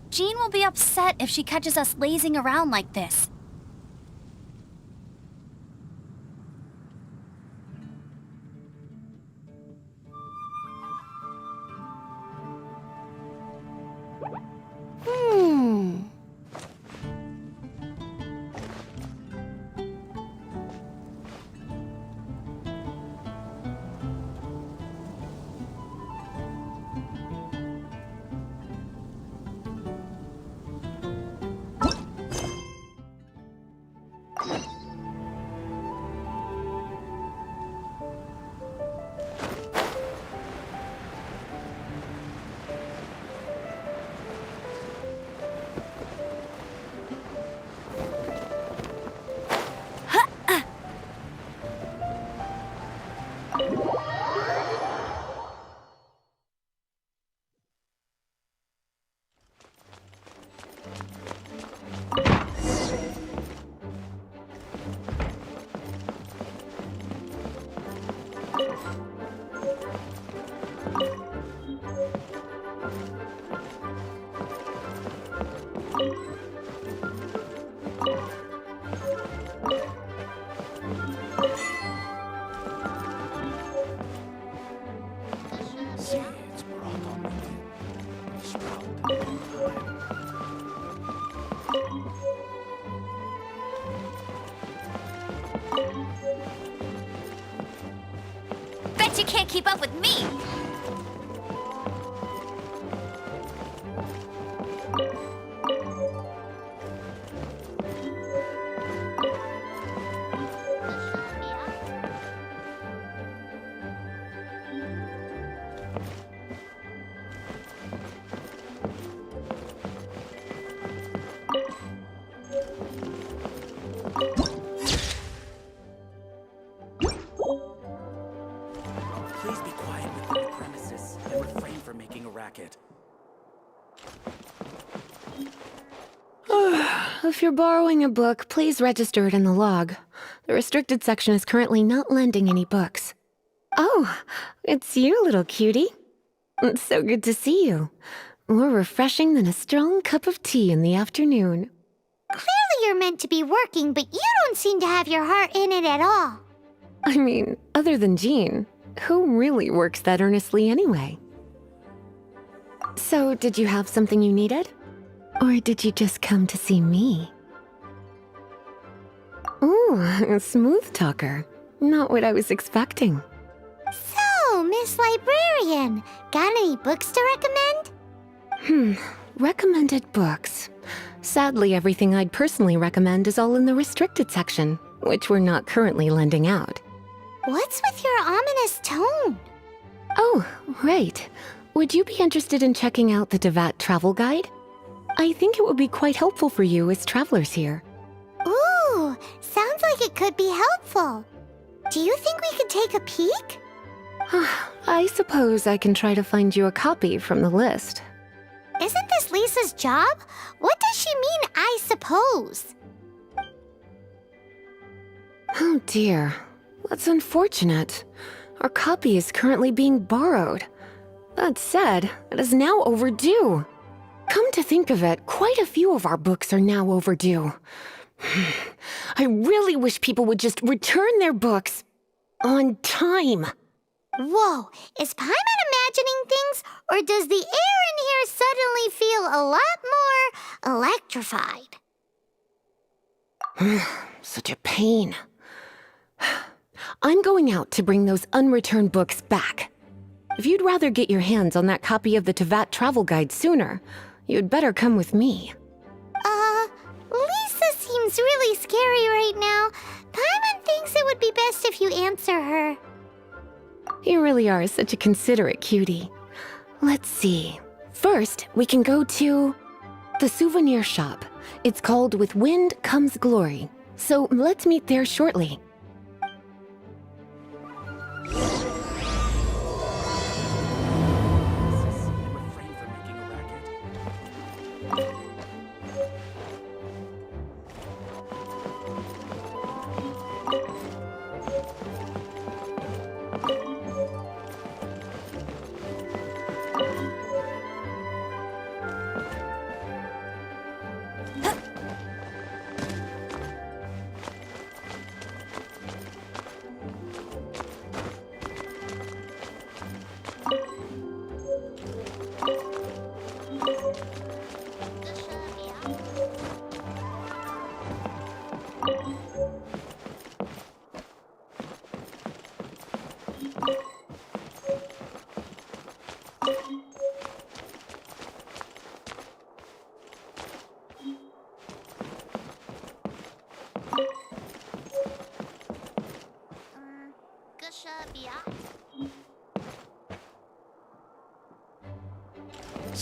Jean will be upset if she catches us lazing around like this. Bet you can't keep up with me! Please be quiet within the premises and refrain from making a racket. If you're borrowing a book, please register it in the log. The restricted section is currently not lending any books. Oh, it's you, little cutie. It's so good to see you. More refreshing than a strong cup of tea in the afternoon. Clearly you're meant to be working, but you don't seem to have your heart in it at all. I mean, other than Jean, who really works that earnestly anyway? So, did you have something you needed? Or did you just come to see me? Ooh, a smooth talker. Not what I was expecting. So, Miss Librarian, got any books to recommend? Recommended books. Sadly, everything I'd personally recommend is all in the restricted section, which we're not currently lending out. What's with your ominous tone? Oh, right. Would you be interested in checking out the Devat travel guide? I think it would be quite helpful for you as travelers here. Ooh, sounds like it could be helpful. Do you think we could take a peek? I suppose I can try to find you a copy from the list. Isn't this Lisa's job? What does she mean, I suppose? Oh dear, that's unfortunate. Our copy is currently being borrowed. That said, it is now overdue. Come to think of it, quite a few of our books are now overdue. I really wish people would just return their books on time. Whoa, is Paimon imagining things, or does the air in here suddenly feel a lot more electrified? Such a pain. I'm going out to bring those unreturned books back. If you'd rather get your hands on that copy of the Tevat travel guide sooner, you'd better come with me. Lisa seems really scary right now. Paimon thinks it would be best if you answer her. You really are such a considerate cutie. Let's see. First, we can go to the souvenir shop. It's called With Wind Comes Glory. So let's meet there shortly. And refrain from making a racket.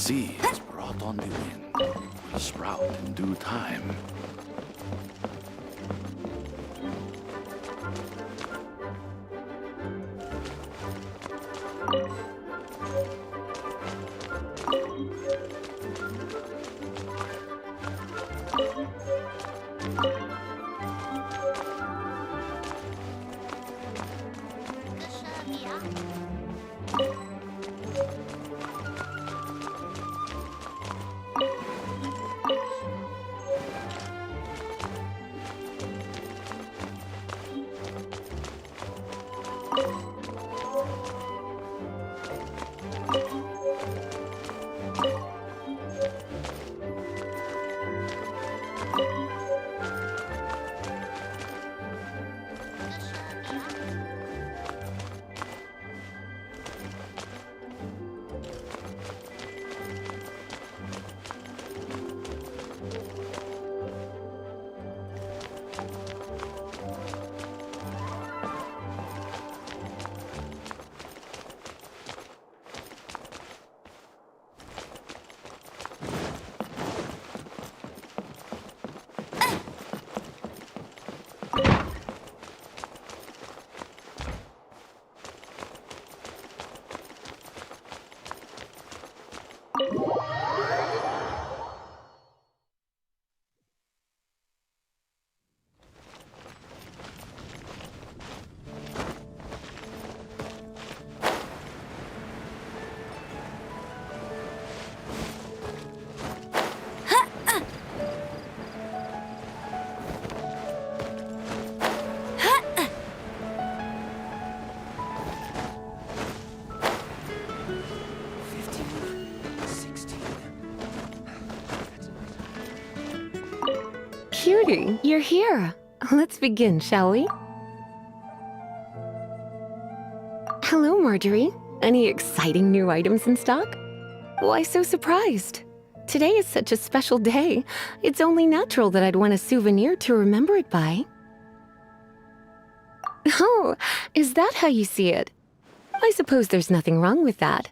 sea is brought on the wind, will sprout in due time. Cutie, you're here. Let's begin, shall we? Hello, Marjorie. Any exciting new items in stock? Why so surprised? Today is such a special day. It's only natural that I'd want a souvenir to remember it by. Oh, is that how you see it? I suppose there's nothing wrong with that.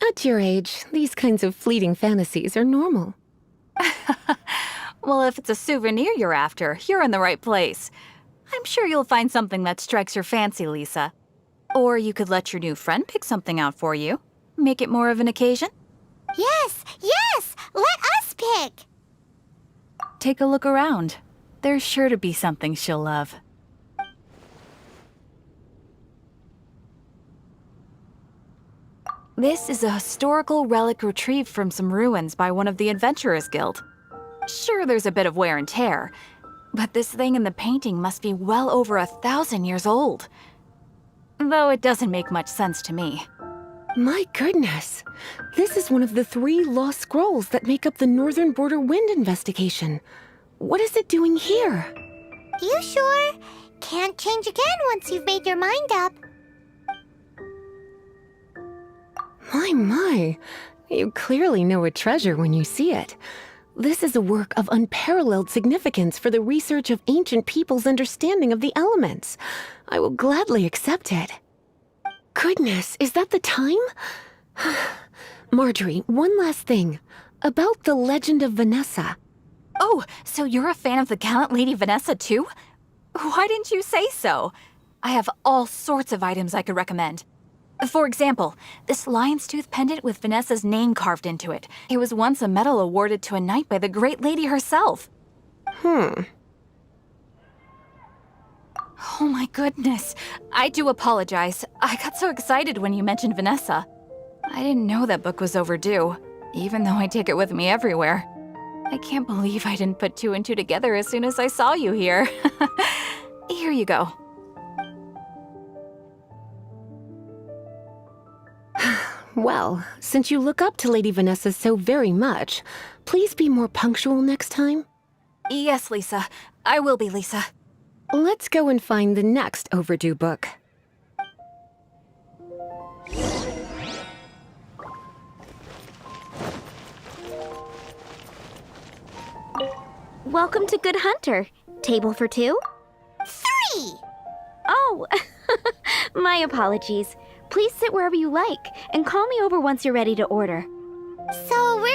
At your age, these kinds of fleeting fantasies are normal. Well, if it's a souvenir you're after, you're in the right place. I'm sure you'll find something that strikes your fancy, Lisa. Or you could let your new friend pick something out for you. Make it more of an occasion. Yes, yes! Let us pick! Take a look around. There's sure to be something she'll love. This is a historical relic retrieved from some ruins by one of the Adventurers Guild. Sure, there's a bit of wear and tear, but this thing in the painting must be well over 1,000 years old. Though it doesn't make much sense to me. My goodness! This is one of the 3 lost scrolls that make up the Northern Border Wind investigation. What is it doing here? You sure? Can't change again once you've made your mind up. My. You clearly know a treasure when you see it. This is a work of unparalleled significance for the research of ancient people's understanding of the elements. I will gladly accept it. Goodness, is that the time? Marjorie, one last thing. About the legend of Vanessa. Oh, so you're a fan of the gallant Lady Vanessa too? Why didn't you say so? I have all sorts of items I could recommend. For example, this lion's tooth pendant with Vanessa's name carved into it. It was once a medal awarded to a knight by the great lady herself. Hmm. Oh my goodness. I do apologize. I got so excited when you mentioned Vanessa. I didn't know that book was overdue, even though I take it with me everywhere. I can't believe I didn't put 2 and 2 together as soon as I saw you here. Here you go. Well, since you look up to Lady Vanessa so very much, please be more punctual next time. Yes, Lisa. I will be, Lisa. Let's go and find the next overdue book. Welcome to Good Hunter. Table for 2? 3! Oh, my apologies. Please sit wherever you like, and call me over once you're ready to order. So we're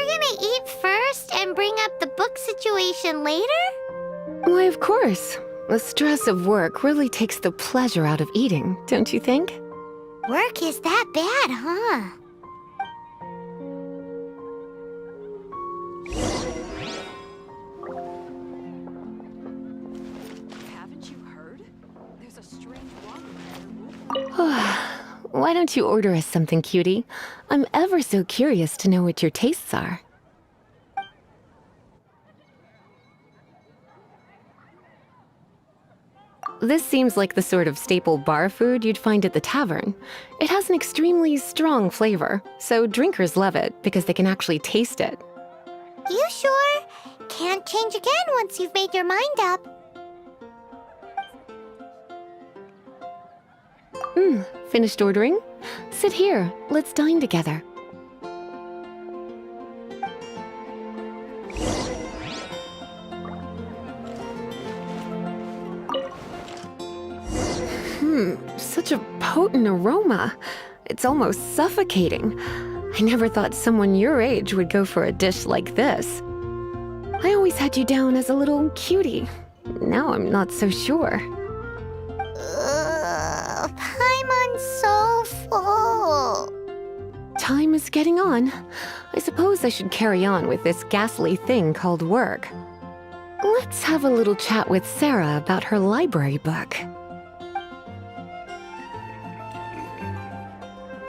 Genshin later? Why, of course. The stress of work really takes the pleasure out of eating, don't you think? Work is that bad, huh? Haven't you heard? There's a strange water. Why don't you order us something, cutie? I'm ever so curious to know what your tastes are. This seems like the sort of staple bar food you'd find at the tavern. It has an extremely strong flavor, so drinkers love it because they can actually taste it. You sure? Can't change again once you've made your mind up. Finished ordering? Sit here, let's dine together. Such a potent aroma. It's almost suffocating. I never thought someone your age would go for a dish like this. I always had you down as a little cutie. Now I'm not so sure. Paimon's so full. Time is getting on. I suppose I should carry on with this ghastly thing called work. Let's have a little chat with Sarah about her library book.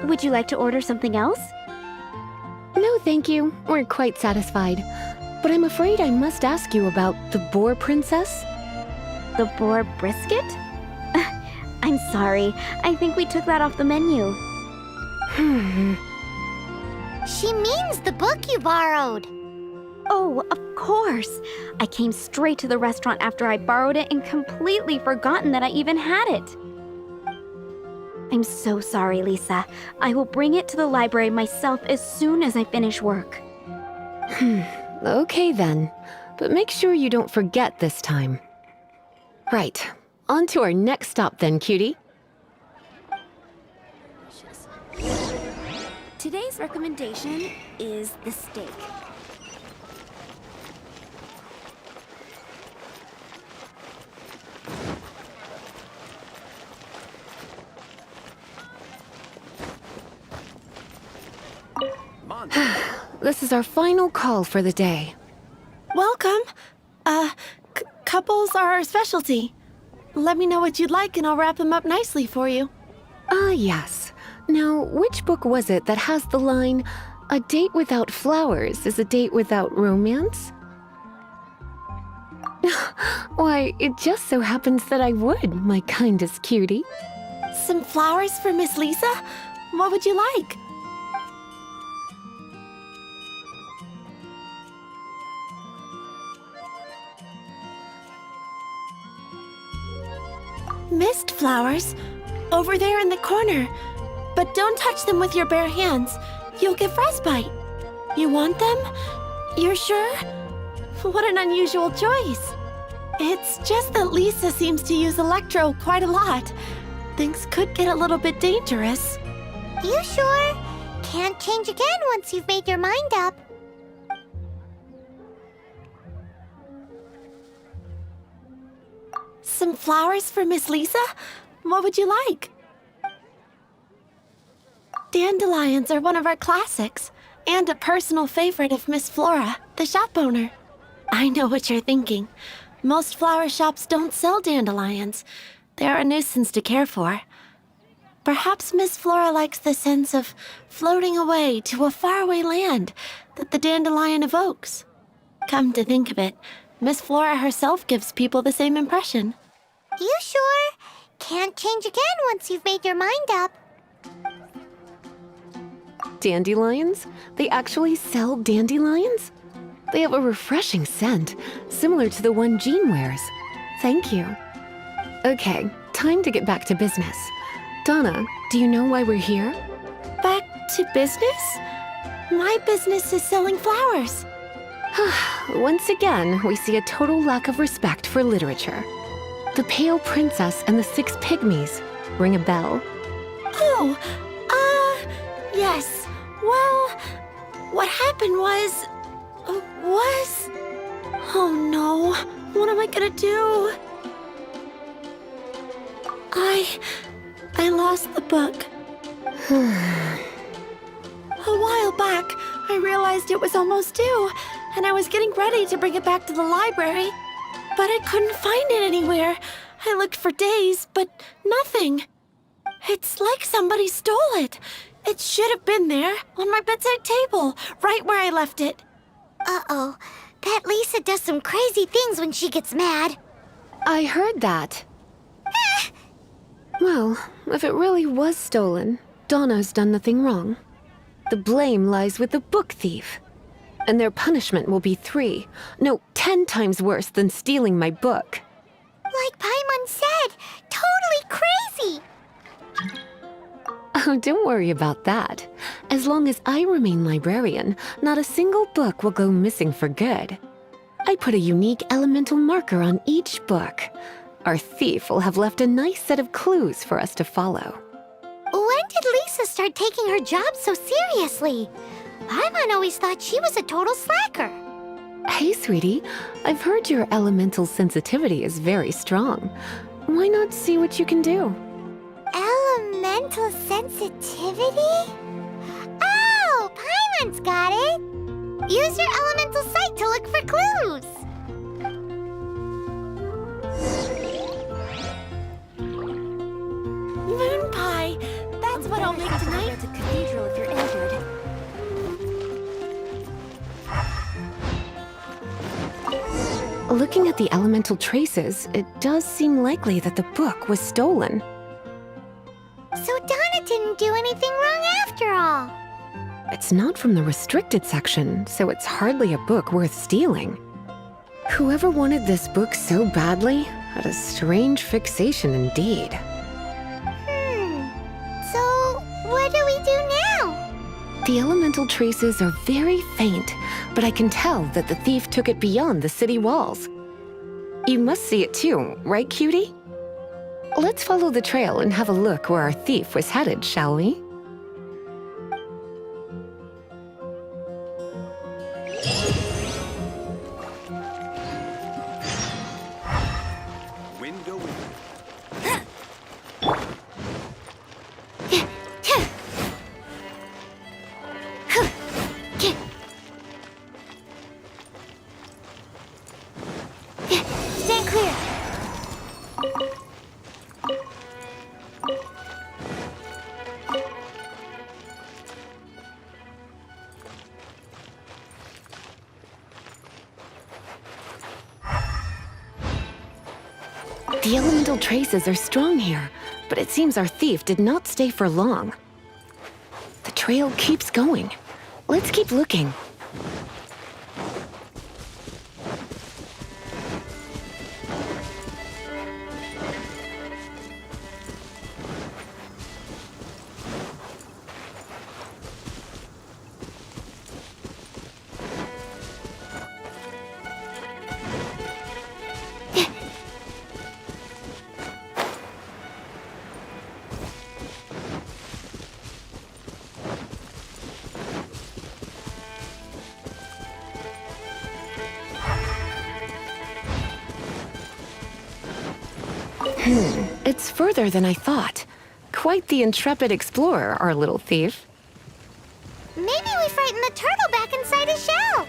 Would you like to order something else? No, thank you. We're quite satisfied. But I'm afraid I must ask you about the boar princess. The boar brisket? I'm sorry. I think we took that off the menu. She means the book you borrowed. Oh, of course. I came straight to the restaurant after I borrowed it and completely forgotten that I even had it. I'm so sorry, Lisa. I will bring it to the library myself as soon as I finish work. Okay then. But make sure you don't forget this time. Right. On to our next stop then, cutie. Today's recommendation is the steak. This is our final call for the day. Welcome. Couples are our specialty. Let me know what you'd like and I'll wrap them up nicely for you. Ah, yes. Now, which book was it that has the line, "A date without flowers is a date without romance"? Why, it just so happens that I would, my kindest cutie. Some flowers for Miss Lisa? What would you like? Mist flowers? Over there in the corner. But don't touch them with your bare hands. You'll get frostbite. You want them? You're sure? What an unusual choice. It's just that Lisa seems to use Electro quite a lot. Things could get a little bit dangerous. You sure? Can't change again once you've made your mind up. Some flowers for Miss Lisa? What would you like? Dandelions are one of our classics, and a personal favorite of Miss Flora, the shop owner. I know what you're thinking. Most flower shops don't sell dandelions. They're a nuisance to care for. Perhaps Miss Flora likes the sense of floating away to a faraway land that the dandelion evokes. Come to think of it, Miss Flora herself gives people the same impression. You sure? Can't change again once you've made your mind up. Dandelions? They actually sell dandelions? They have a refreshing scent, similar to the one Jean wears. Thank you. Okay, time to get back to business. Donna, do you know why we're here? Back to business? My business is selling flowers. Once again, we see a total lack of respect for literature. The Pale Princess and the Six Pygmies. Ring a bell? Oh, yes. Well, what happened was... Oh no. gonna do? I lost the book. A while back, I realized it was almost due, and I was getting ready to bring it back to the library. But I couldn't find it anywhere. I looked for days, but nothing. It's like somebody stole it. It should have been there, on my bedside table, right where I left it. Uh-oh. That Lisa does some crazy things when she gets mad. I heard that. Well, if it really was stolen, Donna's done nothing wrong. The blame lies with the book thief. And their punishment will be 10 times worse than stealing my book. Like Paimon said, totally crazy. Oh, don't worry about that. As long as I remain librarian, not a single book will go missing for good. I put a unique elemental marker on each book. Our thief will have left a nice set of clues for us to follow. When did Lisa start taking her job so seriously? Paimon always thought she was a total slacker. Hey, sweetie, I've heard your elemental sensitivity is very strong. Why not see what you can do? Elemental sensitivity? Oh, Paimon's got it! Use your elemental sight to look for clues! Moon pie! That's what I'll make tonight. The cathedral if you're injured. Looking at the elemental traces, it does seem likely that the book was stolen. So Donna didn't do anything wrong after all. It's not from the restricted section, so it's hardly a book worth stealing. Whoever wanted this book so badly had a strange fixation indeed. So, what do we do now? The elemental traces are very faint, but I can tell that the thief took it beyond the city walls. You must see it too, right, cutie? Let's follow the trail and have a look where our thief was headed, shall we? Window. Stand clear. The elemental traces are strong here, but it seems our thief did not stay for long. The trail keeps going. Let's keep looking. It's further than I thought. Quite the intrepid explorer, our little thief. Maybe we frightened the turtle back inside his shell.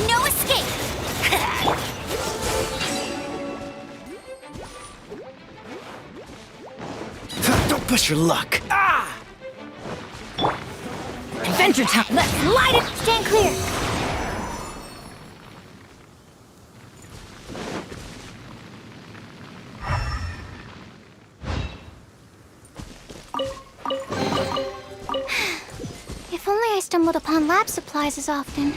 No escape! Don't push your luck. Adventure time! Let's light it! Stand clear. If only I stumbled upon lab supplies as often.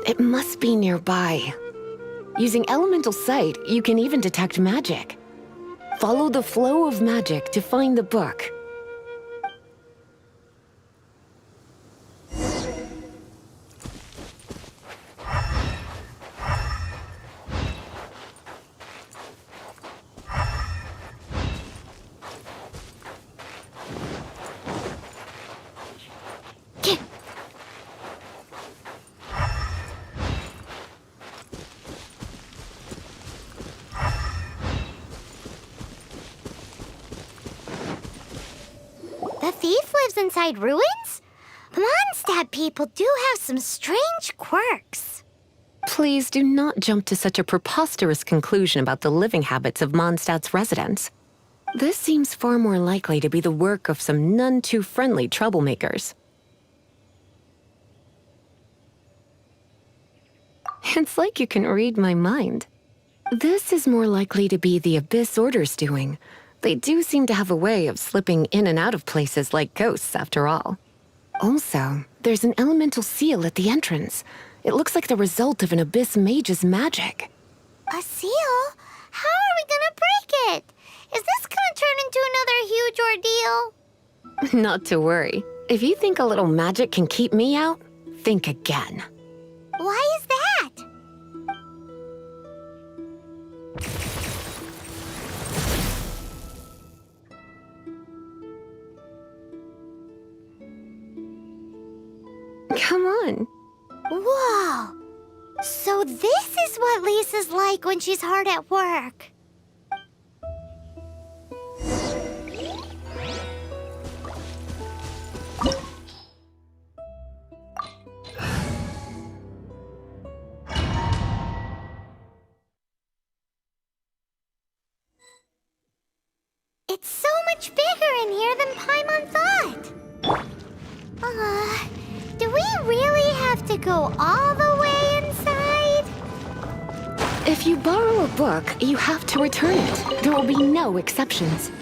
It must be nearby. Using elemental sight, you can even detect magic. Follow the flow of magic to find the book. The thief lives inside ruins? The Mondstadt people do have some strange quirks. Please do not jump to such a preposterous conclusion about the living habits of Mondstadt's residents. This seems far more likely to be the work of some none too friendly troublemakers. It's like you can read my mind. This is more likely to be the Abyss Order's doing. They do seem to have a way of slipping in and out of places like ghosts, after all. Also, there's an elemental seal at the entrance. It looks like the result of an Abyss mage's magic. A seal? How are we gonna break it? Is this gonna turn into another huge ordeal? Not to worry. If you think a little magic can keep me out, think again. Why is that? Come on. Whoa! So this is what Lisa's like when she's hard at work. It's so much bigger in here than Paimon thought. Do we really have to go all the way inside? If you borrow a book, you have to return it. There will be no exceptions.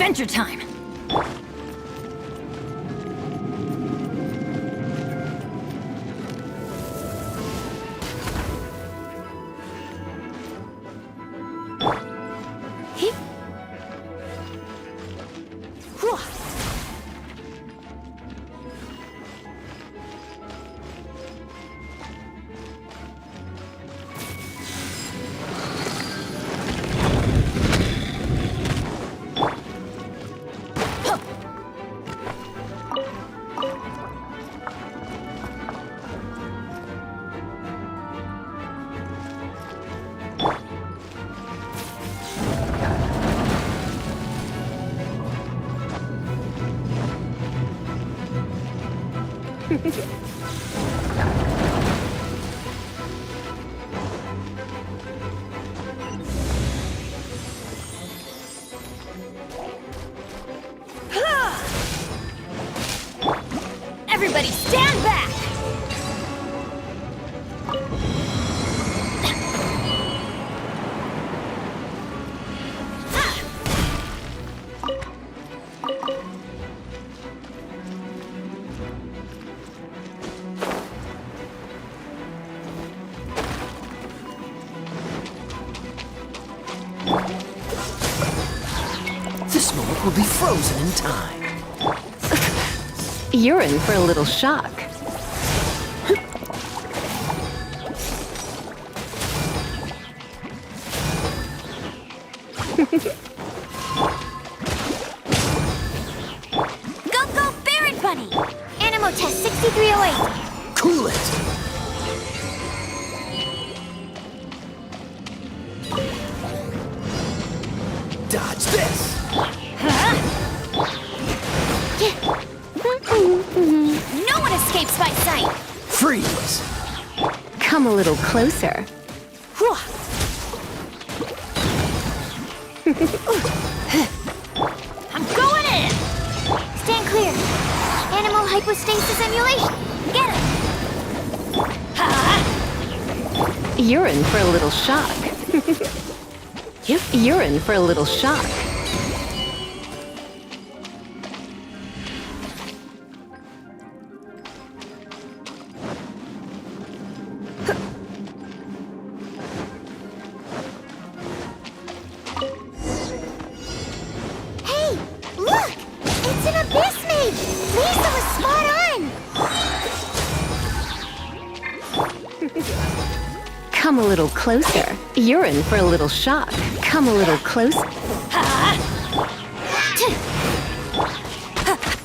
Adventure time! Everybody stand back! will be frozen in time. You're in for a little shock. Go, Barret Bunny! Animo test 6308. Cool it! Dodge this! No one escapes my sight! Freeze! Come a little closer. I'm going in! Stand clear. Animal hypostasis emulation. Get him! Ha! You're in for a little shock. You're in for a little shock. Hey, look! It's an abyss mage! Lisa was spot on! Come a little closer. You're in for a little shock. Come a little closer.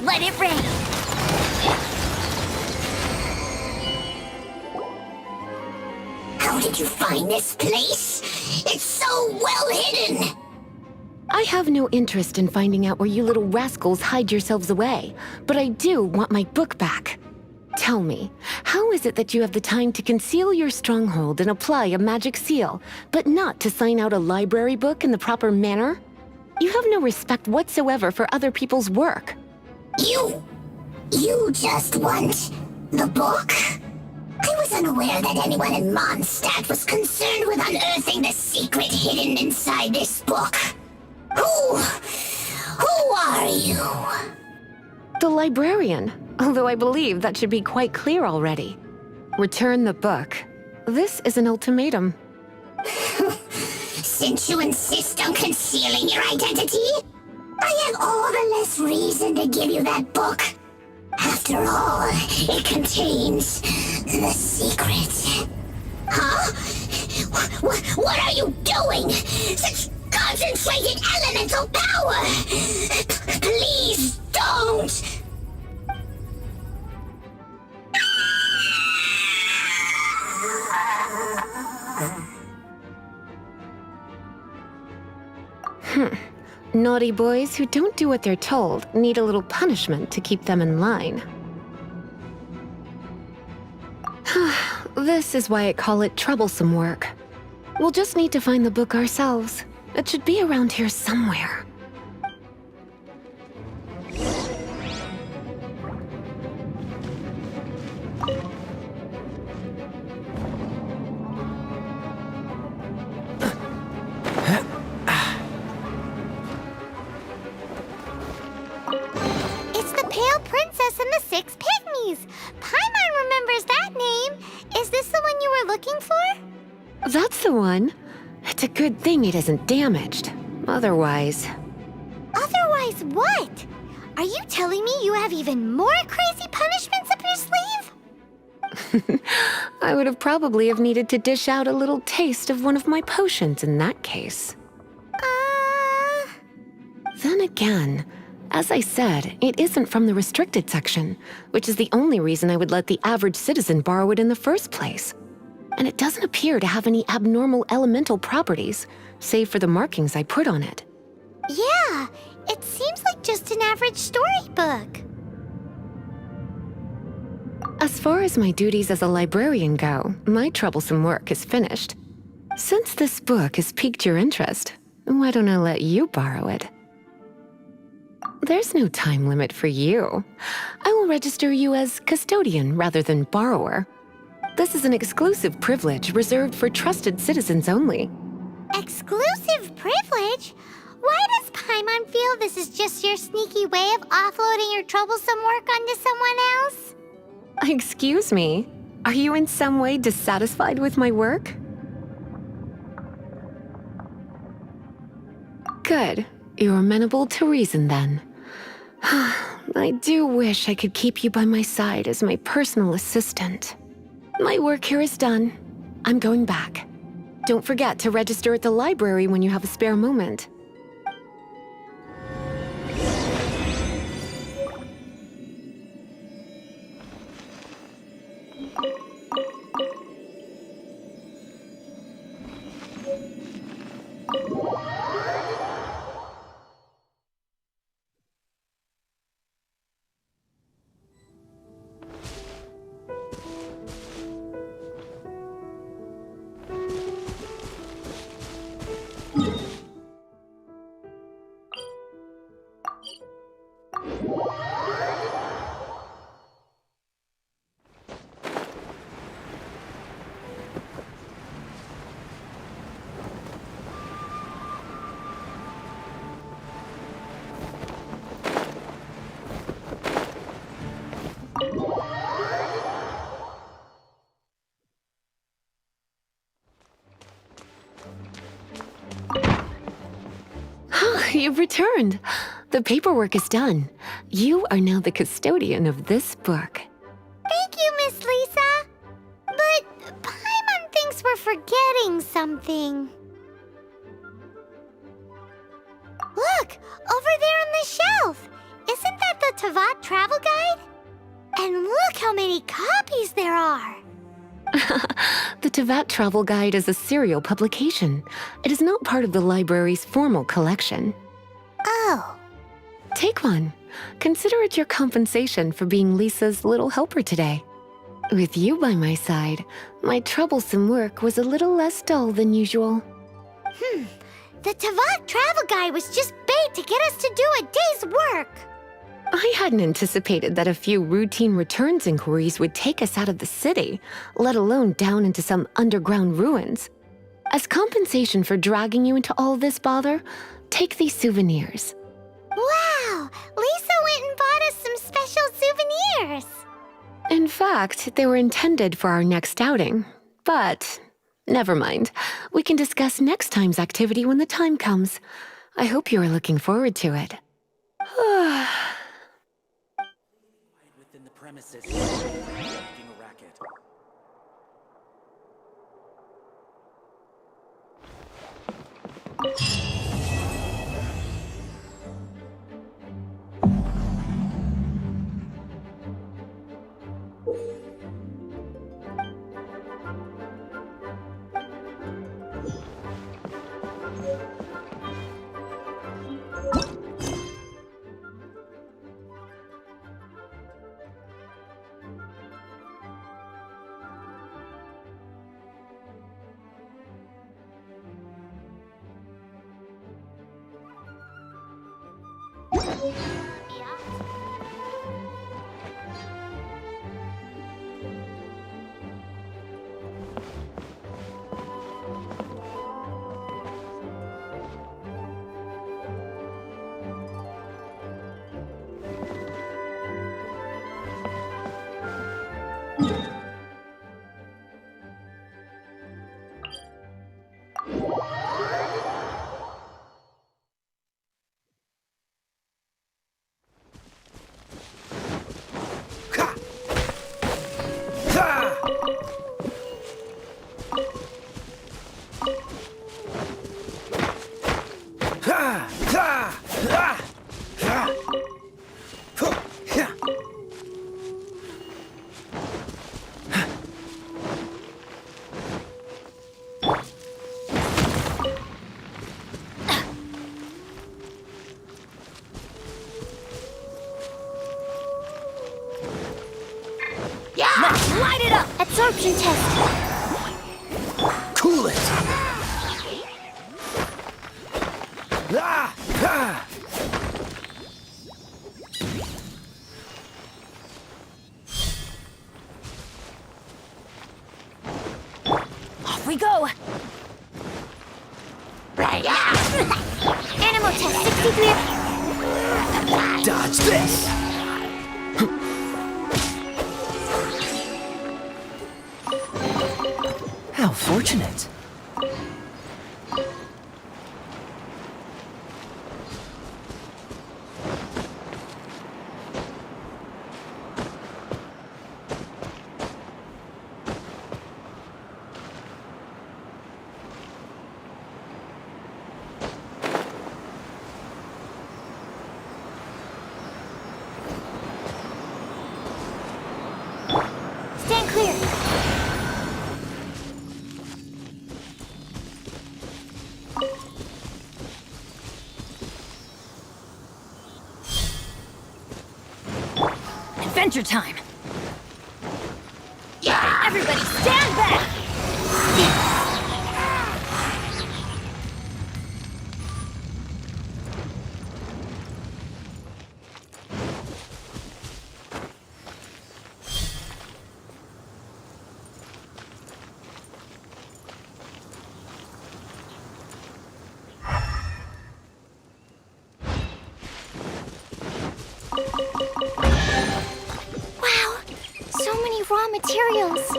Let it rain! How did you find this place? It's so well hidden! I have no interest in finding out where you little rascals hide yourselves away, but I do want my book back. Tell me, how is it that you have the time to conceal your stronghold and apply a magic seal, but not to sign out a library book in the proper manner? You have no respect whatsoever for other people's work. You just want the book? I was unaware that anyone in Mondstadt was concerned with unearthing the secret hidden inside this book. Who are you? The librarian, although I believe that should be quite clear already. Return the book. This is an ultimatum. Since you insist on concealing your identity, I have all the less reason to give you that book. After all, it contains the secret. Huh? What are you doing? Such concentrated elemental power! Please don't! Naughty boys who don't do what they're told need a little punishment to keep them in line. This is why I call it troublesome work. We'll just need to find the book ourselves. It should be around here somewhere. It's the Pale Princess and the Six Pygmies! Paimon remembers that name! Is this the one you were looking for? That's the one. It's a good thing it isn't damaged. Otherwise... Otherwise what? Are you telling me you have even more crazy punishments up your sleeve? I would have probably have needed to dish out a little taste of one of my potions in that case. Then again, as I said, it isn't from the restricted section, which is the only reason I would let the average citizen borrow it in the first place. And it doesn't appear to have any abnormal elemental properties, save for the markings I put on it. Yeah, it seems like just an average storybook. As far as my duties as a librarian go, my troublesome work is finished. Since this book has piqued your interest, why don't I let you borrow it? There's no time limit for you. I will register you as custodian rather than borrower. This is an exclusive privilege reserved for trusted citizens only. Exclusive privilege? Why does Paimon feel this is just your sneaky way of offloading your troublesome work onto someone else? Excuse me, are you in some way dissatisfied with my work? Good. You're amenable to reason then. I do wish I could keep you by my side as my personal assistant. My work here is done. I'm going back. Don't forget to register at the library when you have a spare moment. You've returned. The paperwork is done. You are now the custodian of this book. Thank you, Miss Lisa. But Paimon thinks we're forgetting something. Look, over there on the shelf. Isn't that the Tavat travel guide? And look how many copies there are. The Tavat Travel Guide is a serial publication. It is not part of the library's formal collection. Oh. Take one. Consider it your compensation for being Lisa's little helper today. With you by my side, my troublesome work was a little less dull than usual. The Tavat travel guide was just bait to get us to do a day's work. I hadn't anticipated that a few routine returns inquiries would take us out of the city, let alone down into some underground ruins. As compensation for dragging you into all this bother, take these souvenirs. Wow! Lisa went and bought us some special souvenirs. In fact, they were intended for our next outing. But never mind. We can discuss next time's activity when the time comes. I hope you are looking forward to it. Within the premises, making a racket. Light it up! Absorption test. Cool it! Ah! Ah! Off we go! Animal test 63. Dodge this! How fortunate. Stand clear. Adventure time! Everybody stand back! Wow, so many raw materials.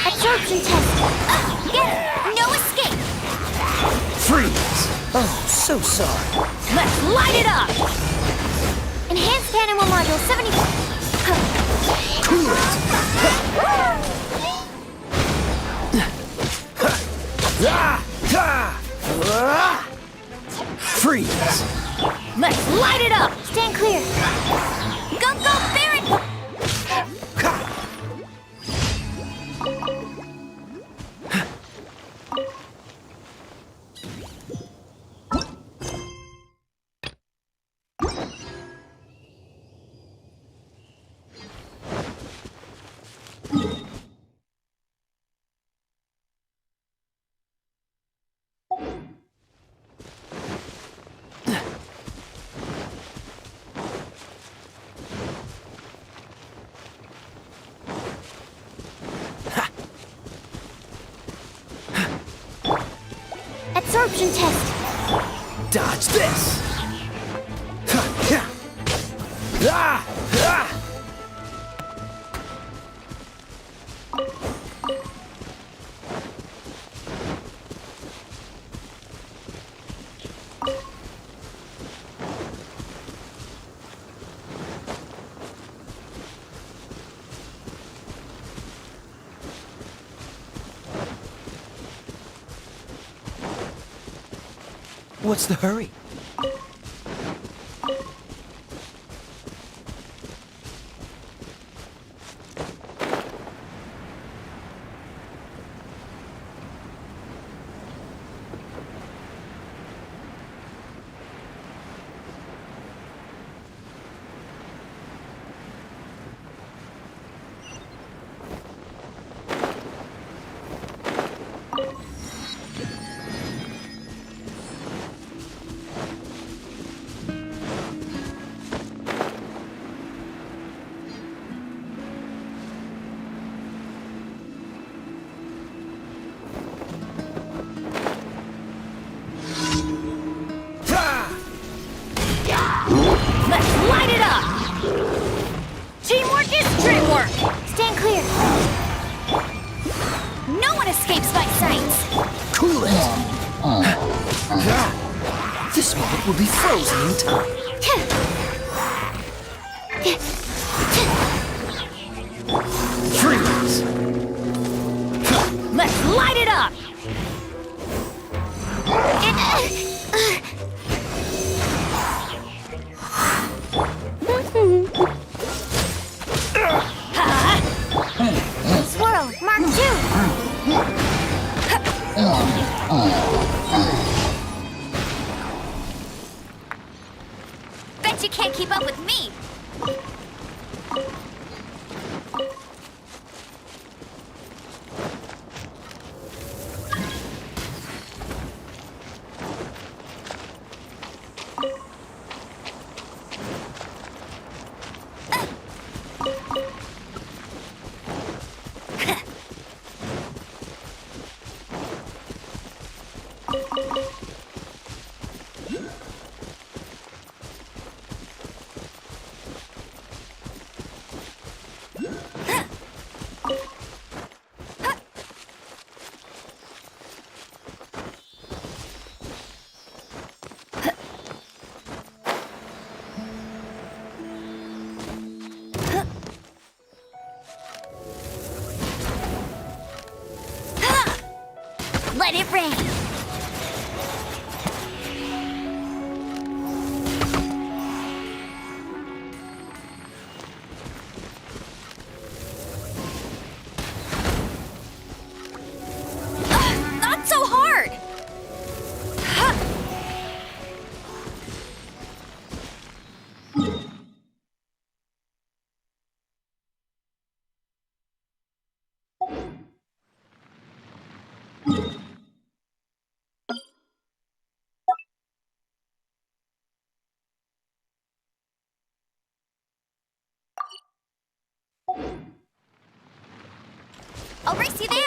Absorption test. No escape. Freeze! Oh, so sorry. Let's light it up! Enhanced animal module 70. Cool it! Freeze! Let's light it up! Stand clear. Go, Baron! Absorption test. Dodge this! What's the hurry? escapes my sights. Cool it! This moment will be frozen in time. Freeze! Let's light it up! Swirl, Mark 2. Bet you can't keep up with me. Let it rain. Not so hard. I'll race you there.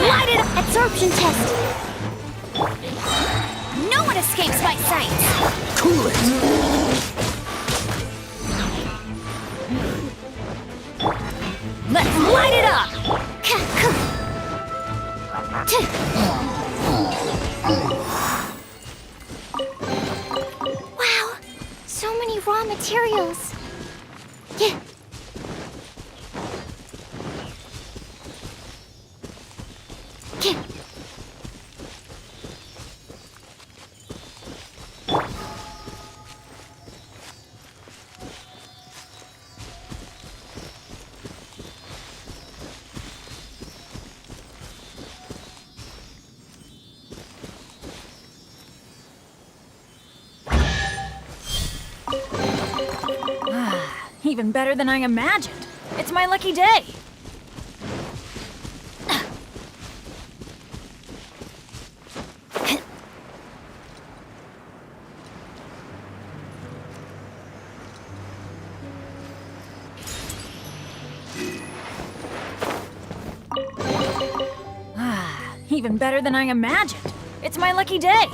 light it up! Absorption test! No one escapes my sight! Cool it! Let's light it up! Wow, so many raw materials. Yeah. Yeah. Even better than I imagined. It's my lucky day. Even better than I imagined. It's my lucky day.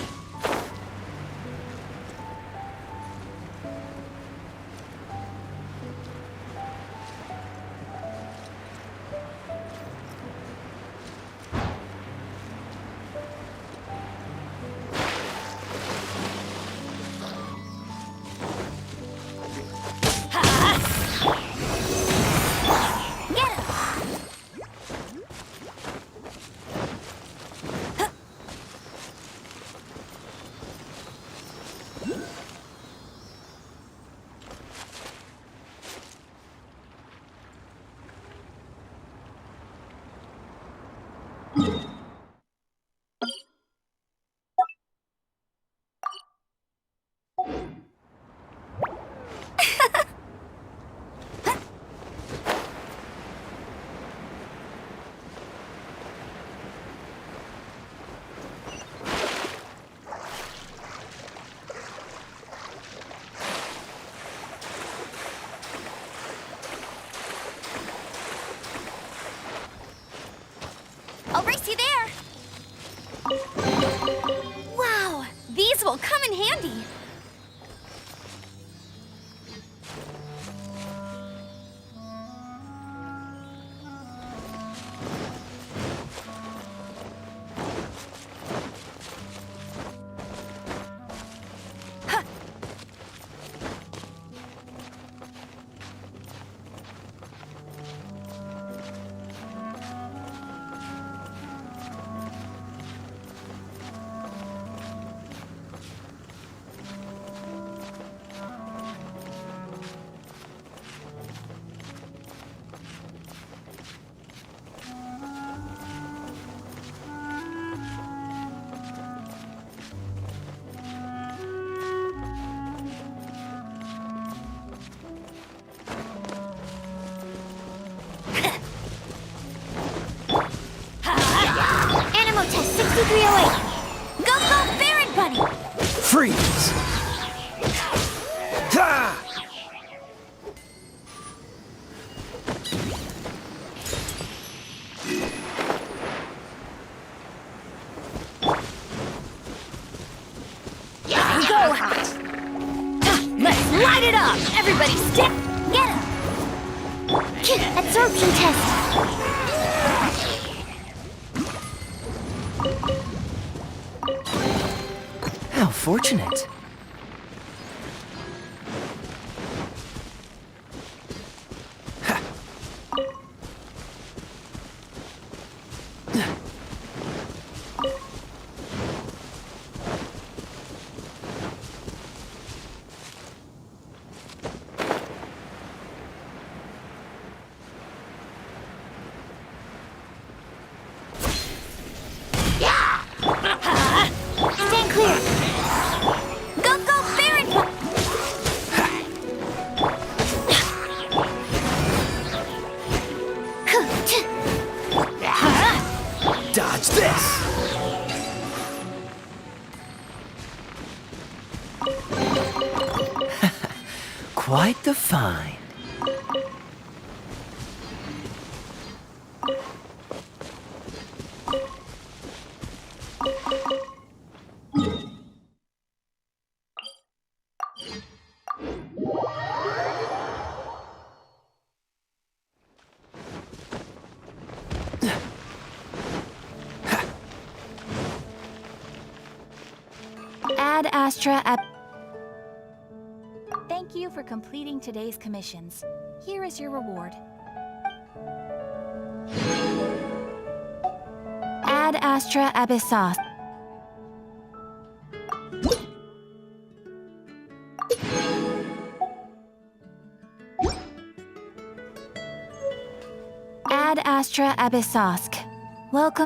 I'll race you there! Wow, these will come in handy! Animal test 6308. Go, go, Baron Bunny! Freeze! Ha! Go! Let's light it up! Everybody stick! Get him! Absorption test. How fortunate. Stand clear. Go, go, Baron Bunny! Dodge this! Quite the find. Ad Astra Ep. Thank you for completing today's commissions. Here is your reward. Ad Astra Abyssos. Ad Astra Abyssosk. Welcome.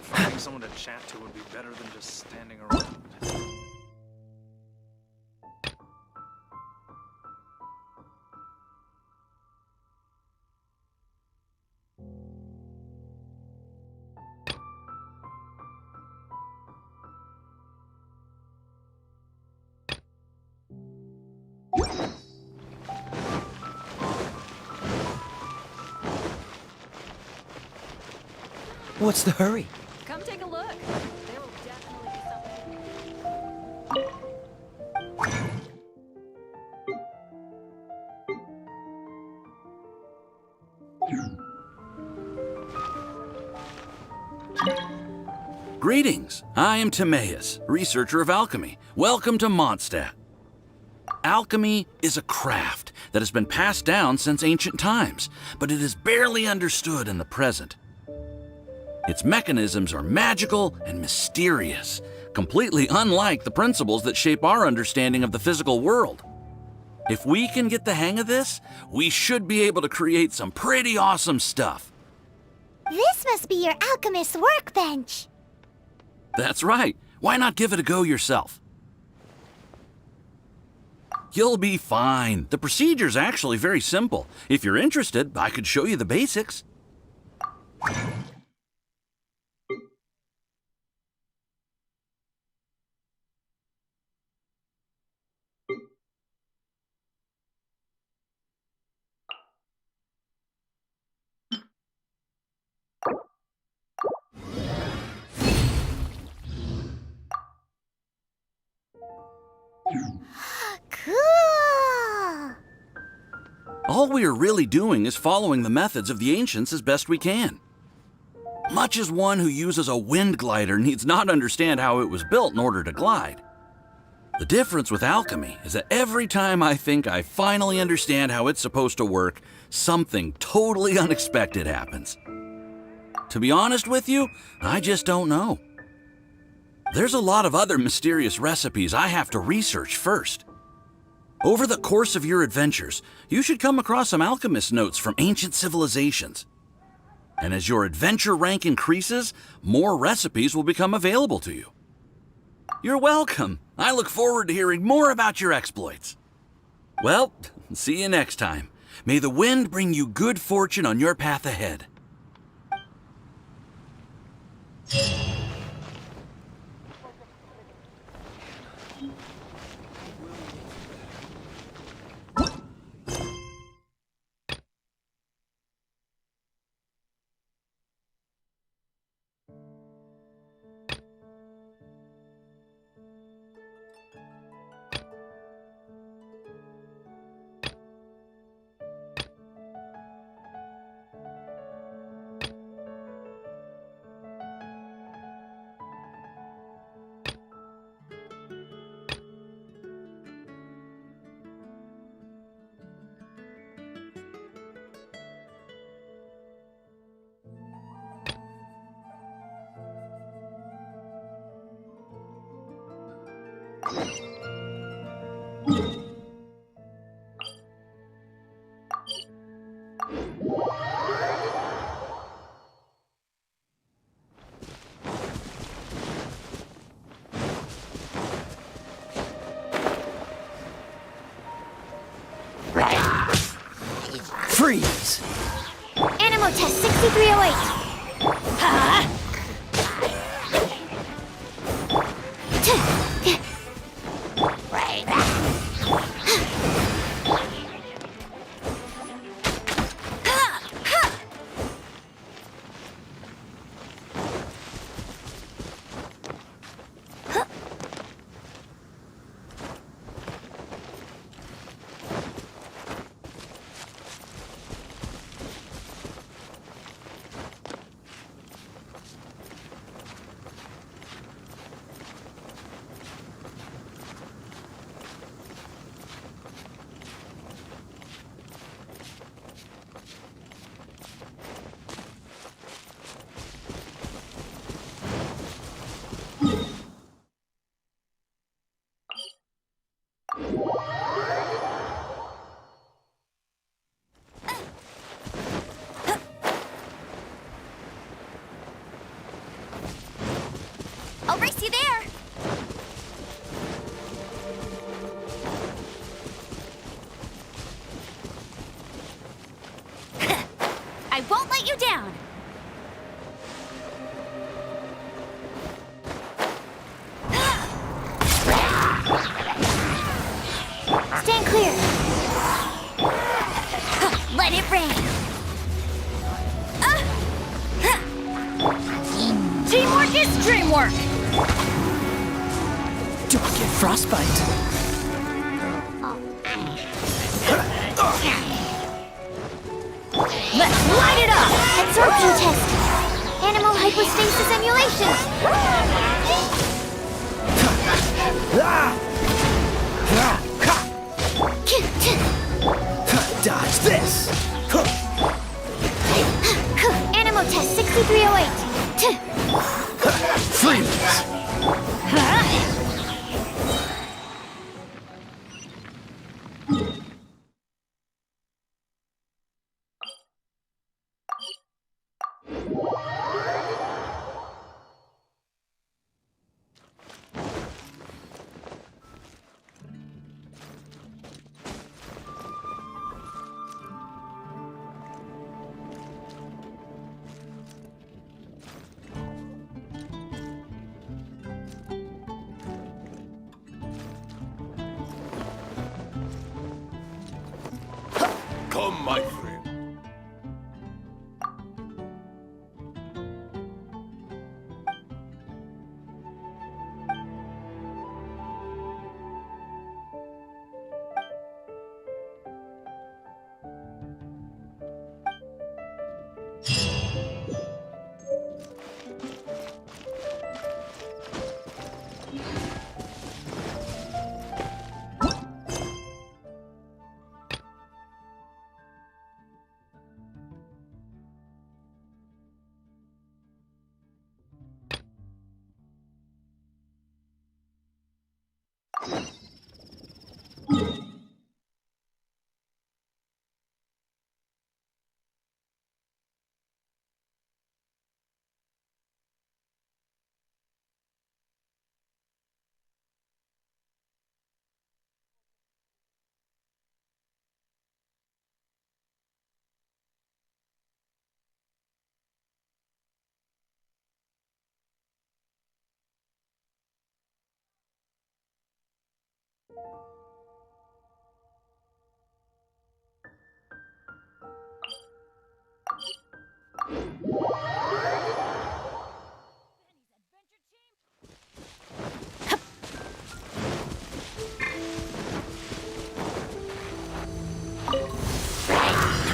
Finding someone to chat to would be better than just standing around. What's the hurry? Come take a look. There will definitely be something. Greetings. I am Timaeus, researcher of alchemy. Welcome to Mondstadt. Alchemy is a craft that has been passed down since ancient times, but it is barely understood in the present. Its mechanisms are magical and mysterious, completely unlike the principles that shape our understanding of the physical world. If we can get the hang of this, we should be able to create some pretty awesome stuff. This must be your alchemist's workbench. That's right. Why not give it a go yourself? You'll be fine. The procedure's actually very simple. If you're interested, I could show you the basics. Cool! All we are really doing is following the methods of the ancients as best we can. Much as one who uses a wind glider needs not understand how it was built in order to glide. The difference with alchemy is that every time I think I finally understand how it's supposed to work, something totally unexpected happens. To be honest with you, I just don't know. There's a lot of other mysterious recipes I have to research first. Over the course of your adventures, you should come across some alchemist notes from ancient civilizations. And as your adventure rank increases, more recipes will become available to you. You're welcome. I look forward to hearing more about your exploits. Well, see you next time. May the wind bring you good fortune on your path ahead. 6308. I'll race you there! I won't let you down! Stand clear. Let it rain! Teamwork is dreamwork! Don't get frostbite. Let's light it up! Absorption test. Animal hypostasis emulation. Dodge this. Animal test 6308. Freeze. Come, my friend.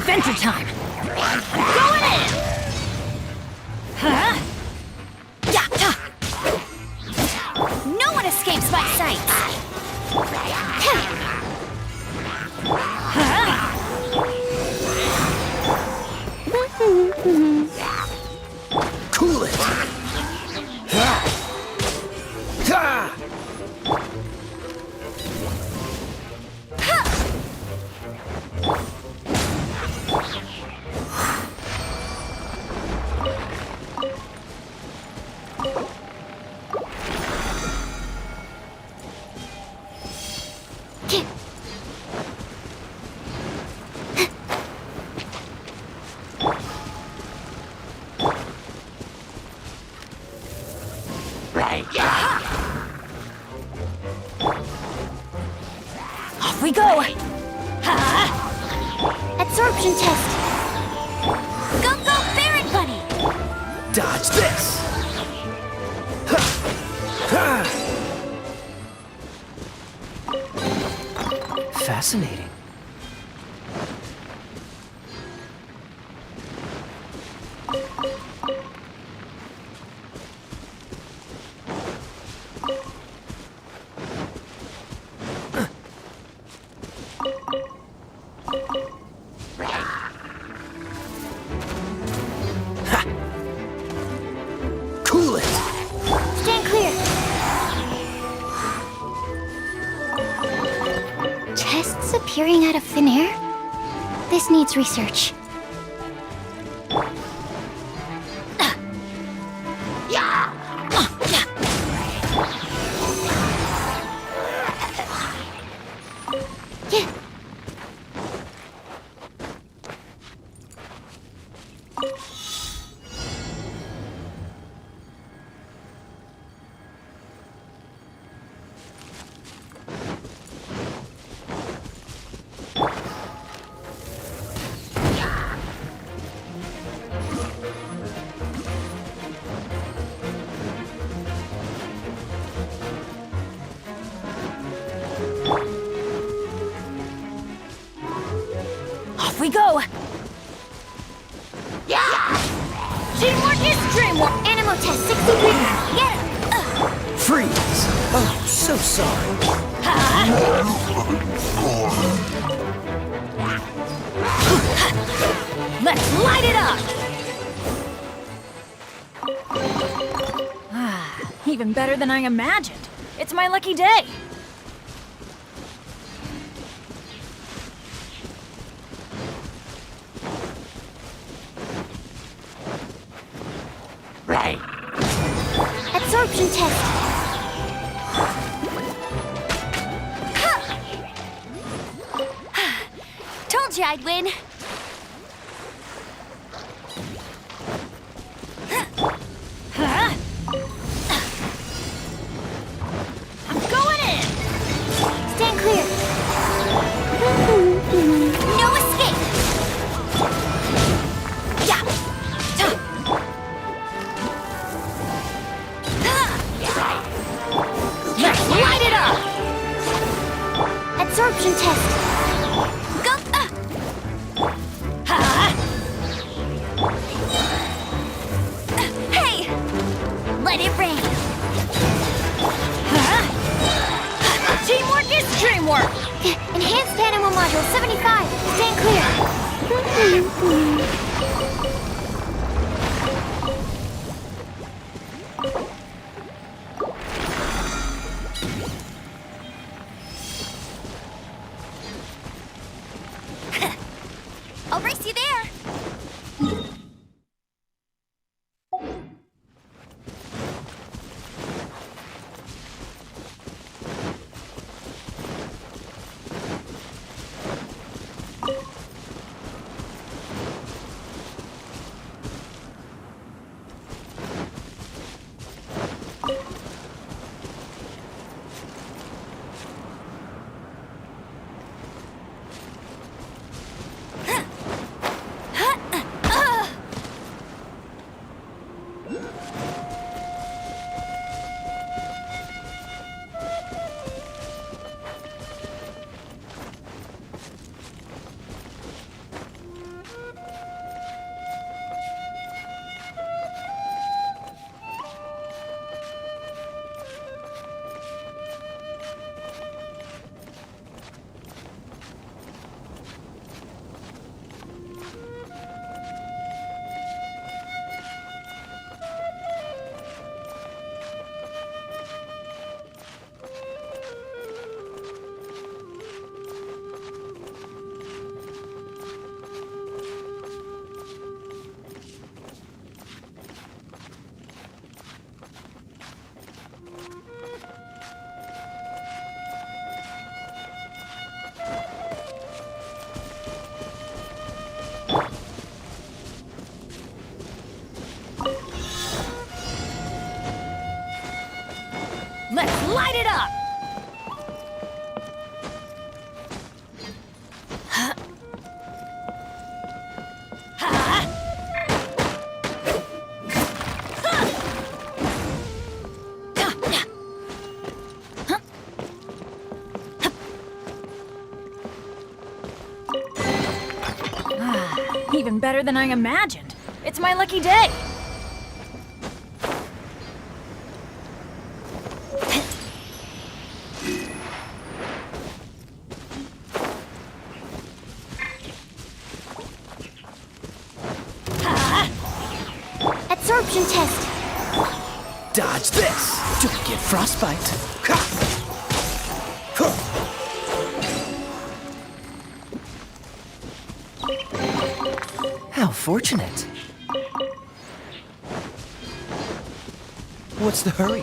Adventure time! Going in! Huh? Yeah! No one escapes my sight! Cool it. Off we go! Absorption test. Go, go, Barret Bunny! Dodge this! Ha! Ha! Fascinating. Cool it! Stand clear. Chests appearing out of thin air? This needs research. Yeah. Off we go! Teamwork is dreamwork! Animal test 63. Get him! Freeze! Oh, so sorry. Let's light it up! Even better than I imagined. It's my lucky day. Absorption test. Told you I'd win. I'm going in! Stand clear. No escape. Yeah! Let's light it up! Absorption test. Go. Hey! Let it rain. Teamwork is dreamwork! Enhanced animal module 75. Stand clear. I'll race you there. Even better than I imagined. It's my lucky day. Absorption test. Dodge this! Don't get frostbite. Ha! Huh. How fortunate. What's the hurry?